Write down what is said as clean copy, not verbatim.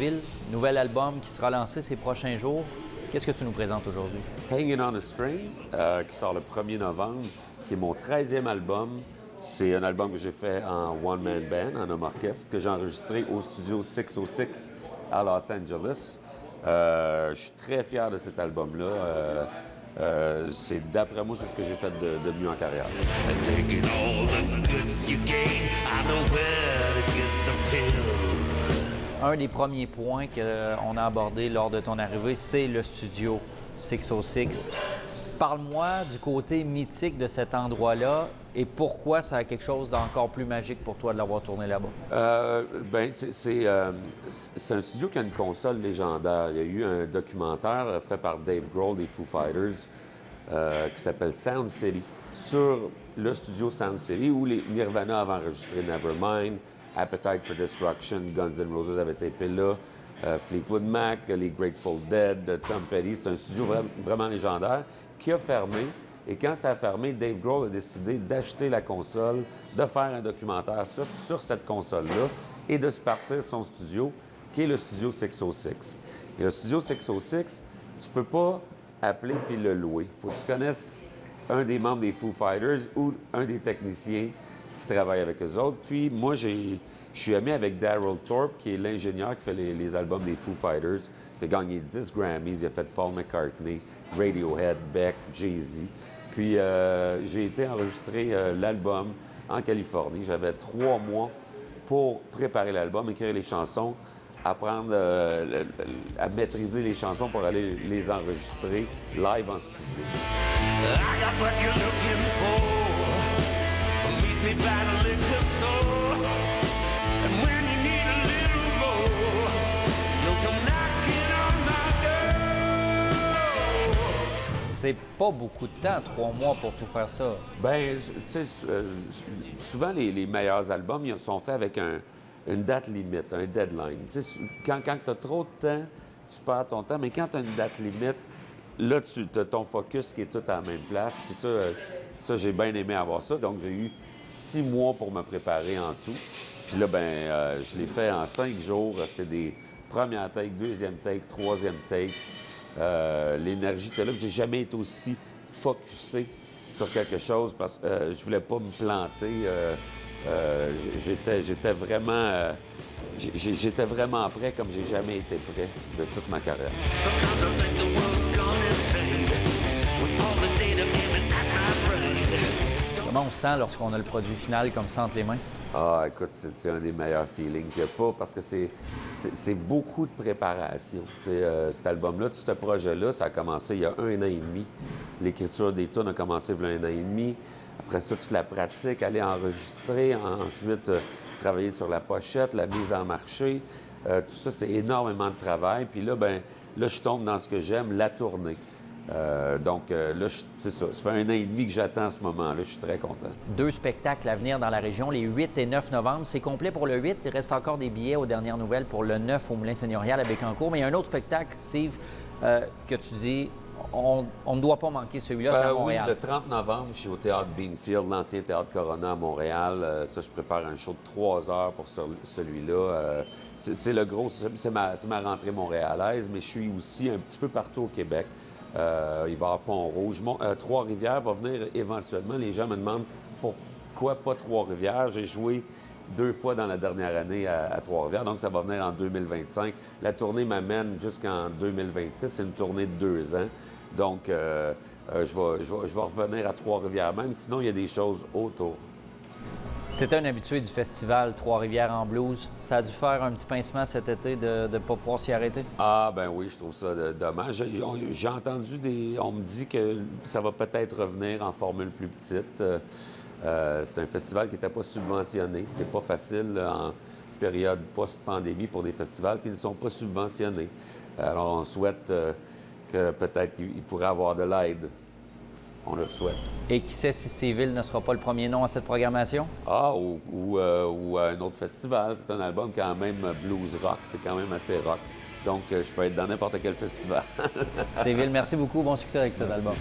Stevie, nouvel album qui sera lancé ces prochains jours. Qu'est-ce que tu nous présentes aujourd'hui? Hanging on a String, qui sort le 1er novembre, qui est mon 13e album. C'est un album que j'ai fait en one-man band, en homme orchestre, que j'ai enregistré au studio 606 à Los Angeles. Je suis très fier de cet album-là. D'après moi, c'est ce que j'ai fait de mieux en carrière. Un des premiers points qu'on a abordé lors de ton arrivée, c'est le studio 606. Parle-moi du côté mythique de cet endroit-là et pourquoi ça a quelque chose d'encore plus magique pour toi de l'avoir tourné là-bas. C'est un studio qui a une console légendaire. Il y a eu un documentaire fait par Dave Grohl des Foo Fighters qui s'appelle Sound City, sur le studio Sound City où les Nirvana avaient enregistré Nevermind, Appetite for Destruction, Guns N' Roses avait été là, Fleetwood Mac, les Grateful Dead, Tom Petty. C'est un studio vraiment légendaire qui a fermé. Et quand ça a fermé, Dave Grohl a décidé d'acheter la console, de faire un documentaire sur cette console-là et de se partir son studio, qui est le studio 606. Et le studio 606, tu peux pas appeler puis le louer. Il faut que tu connaisses un des membres des Foo Fighters ou un des techniciens qui travaillent avec eux autres. Puis moi, je suis ami avec Daryl Thorpe, qui est l'ingénieur qui fait les albums des Foo Fighters. Il a gagné 10 Grammys, il a fait Paul McCartney, Radiohead, Beck, Jay-Z. Puis j'ai été enregistrer l'album en Californie. J'avais 3 mois pour préparer l'album, écrire les chansons, apprendre à maîtriser les chansons pour aller les enregistrer live en studio. C'est pas beaucoup de temps, 3 mois pour tout faire ça. Ben, tu sais, souvent les meilleurs albums ils sont faits avec une date limite, un deadline. Tu sais, quand tu as trop de temps, tu perds ton temps, mais quand tu as une date limite, là, tu as ton focus qui est tout à la même place. Puis ça j'ai bien aimé avoir ça. Donc, j'ai eu 6 mois pour me préparer en tout. Puis là, je l'ai fait en 5 jours. C'est des premières takes, deuxième take, troisième take. L'énergie était là. J'ai jamais été aussi focusé sur quelque chose parce que je voulais pas me planter. J'étais vraiment prêt comme j'ai jamais été prêt de toute ma carrière. Comment on se sent lorsqu'on a le produit final comme ça entre les mains? Ah, écoute, c'est un des meilleurs feelings qu'il n'y a pas parce que c'est beaucoup de préparation. Cet album-là, tout ce projet-là, ça a commencé il y a 1 an et demi. L'écriture des tunes a commencé il y a 1 an et demi. Après ça, toute la pratique, aller enregistrer, ensuite travailler sur la pochette, la mise en marché. Tout ça, c'est énormément de travail. Puis là, je tombe dans ce que j'aime, la tournée. Là, c'est ça. Ça fait 1 an et demi que j'attends ce moment-là. Je suis très content. 2 spectacles à venir dans la région, les 8 et 9 novembre. C'est complet pour le 8. Il reste encore des billets aux dernières nouvelles pour le 9 au Moulin Seigneurial à Bécancour. Mais il y a un autre spectacle, Steve, que tu dis, on ne doit pas manquer celui-là, c'est à Montréal. Oui, le 30 novembre, je suis au Théâtre Beanfield, l'ancien Théâtre Corona à Montréal. Je prépare un show de 3 heures pour celui-là. C'est le gros, c'est ma rentrée montréalaise, mais je suis aussi un petit peu partout au Québec. Il va y avoir Pont-Rouge. Trois-Rivières va venir éventuellement. Les gens me demandent pourquoi pas Trois-Rivières. J'ai joué 2 fois dans la dernière année à Trois-Rivières, donc ça va venir en 2025. La tournée m'amène jusqu'en 2026. C'est une tournée de 2 ans. Donc, je vais revenir à Trois-Rivières même. Sinon, il y a des choses autour. Tu étais un habitué du festival Trois-Rivières en blues. Ça a dû faire un petit pincement cet été de ne pas pouvoir s'y arrêter? Ah, ben oui, je trouve ça dommage. J'ai entendu on me dit que ça va peut-être revenir en formule plus petite. C'est un festival qui n'était pas subventionné. C'est pas facile en période post-pandémie pour des festivals qui ne sont pas subventionnés. Alors, on souhaite que peut-être qu'il pourrait avoir de l'aide. On le souhaite. Et qui sait si Stevie ne sera pas le premier nom à cette programmation? Ah, ou un autre festival. C'est un album quand même blues rock. C'est quand même assez rock. Donc, je peux être dans n'importe quel festival. Stevie, merci beaucoup. Bon succès avec cet album.